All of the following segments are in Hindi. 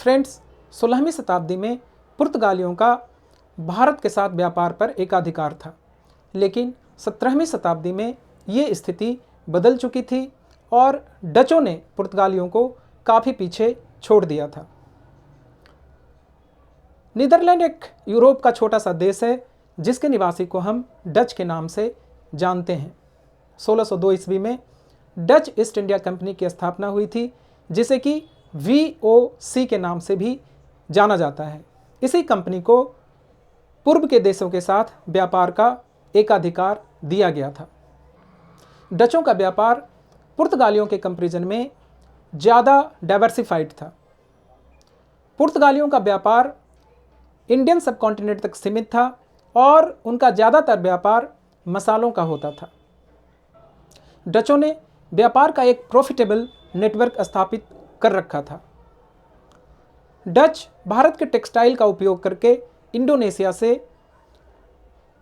फ्रेंड्स, 16वीं शताब्दी में पुर्तगालियों का भारत के साथ व्यापार पर एकाधिकार था, लेकिन 17वीं शताब्दी में ये स्थिति बदल चुकी थी और डचों ने पुर्तगालियों को काफ़ी पीछे छोड़ दिया था। नीदरलैंड एक यूरोप का छोटा सा देश है जिसके निवासी को हम डच के नाम से जानते हैं। 1602 ईस्वी में डच ईस्ट इंडिया कंपनी की स्थापना हुई थी, जिसे कि VOC के नाम से भी जाना जाता है। इसी कंपनी को पूर्व के देशों के साथ व्यापार का एकाधिकार दिया गया था। डचों का व्यापार पुर्तगालियों के कंपैरिजन में ज़्यादा डाइवर्सिफाइड था। पुर्तगालियों का व्यापार इंडियन सबकॉन्टिनेंट तक सीमित था और उनका ज़्यादातर व्यापार मसालों का होता था। डचों ने व्यापार का एक प्रॉफिटेबल नेटवर्क स्थापित कर रखा था। डच भारत के टेक्सटाइल का उपयोग करके इंडोनेशिया से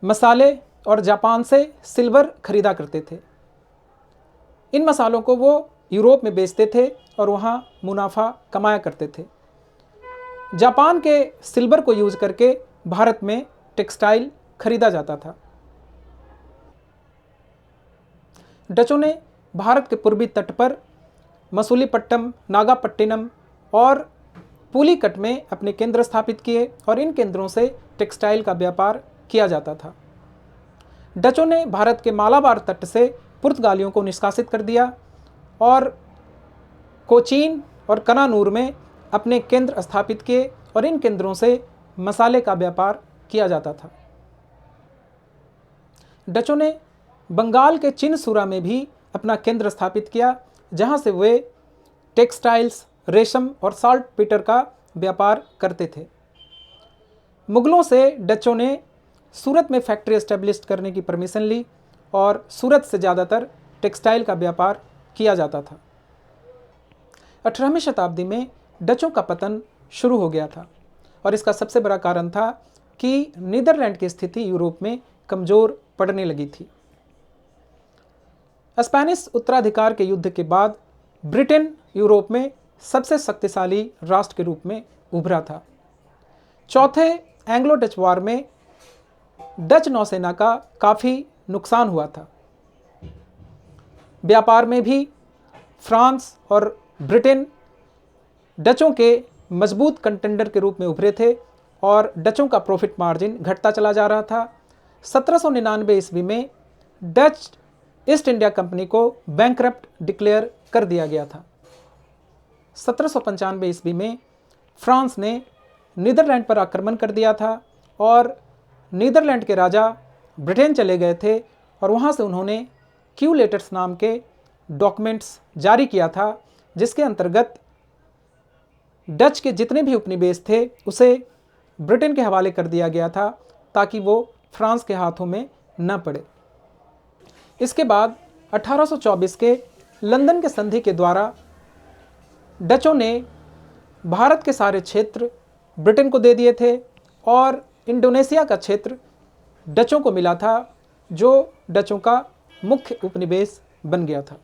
मसाले और जापान से सिल्वर खरीदा करते थे। इन मसालों को वो यूरोप में बेचते थे और वहाँ मुनाफा कमाया करते थे। जापान के सिल्वर को यूज करके भारत में टेक्सटाइल खरीदा जाता था। डचों ने भारत के पूर्वी तट पर मसूलीपट्टनम, नागापट्टिनम और पुलिकट में अपने केंद्र स्थापित किए और इन केंद्रों से टेक्सटाइल का व्यापार किया जाता था। डचों ने भारत के मालाबार तट से पुर्तगालियों को निष्कासित कर दिया और कोचीन और कनानूर में अपने केंद्र स्थापित किए और इन केंद्रों से मसाले का व्यापार किया जाता था। डचों ने बंगाल के चिनसुरा में भी अपना केंद्र स्थापित किया, जहां से वे टेक्सटाइल्स, रेशम और साल्ट पीटर का व्यापार करते थे। मुगलों से डचों ने सूरत में फैक्ट्री एस्टेब्लिश करने की परमिशन ली और सूरत से ज़्यादातर टेक्सटाइल का व्यापार किया जाता था। 18वीं शताब्दी में डचों का पतन शुरू हो गया था और इसका सबसे बड़ा कारण था कि नीदरलैंड की स्थिति यूरोप में कमज़ोर पड़ने लगी थी। स्पेनिश उत्तराधिकार के युद्ध के बाद ब्रिटेन यूरोप में सबसे शक्तिशाली राष्ट्र के रूप में उभरा था। चौथे एंग्लो डच वॉर में डच नौसेना का काफ़ी नुकसान हुआ था। व्यापार में भी फ्रांस और ब्रिटेन डचों के मजबूत कंटेंडर के रूप में उभरे थे और डचों का प्रॉफिट मार्जिन घटता चला जा रहा था। 1799 ईस्वी में डच ईस्ट इंडिया कंपनी को बैंकरप्ट डिक्लेयर कर दिया गया था। 1795 ईस्वी में फ्रांस ने नीदरलैंड पर आक्रमण कर दिया था और नीदरलैंड के राजा ब्रिटेन चले गए थे और वहाँ से उन्होंने क्यू लेटर्स नाम के डॉक्यूमेंट्स जारी किया था, जिसके अंतर्गत डच के जितने भी उपनिवेश थे उसे ब्रिटेन के हवाले कर दिया गया था ताकि वो फ्रांस के हाथों में न पड़े। इसके बाद 1824 के लंदन के संधि के द्वारा डचों ने भारत के सारे क्षेत्र ब्रिटेन को दे दिए थे और इंडोनेशिया का क्षेत्र डचों को मिला था, जो डचों का मुख्य उपनिवेश बन गया था।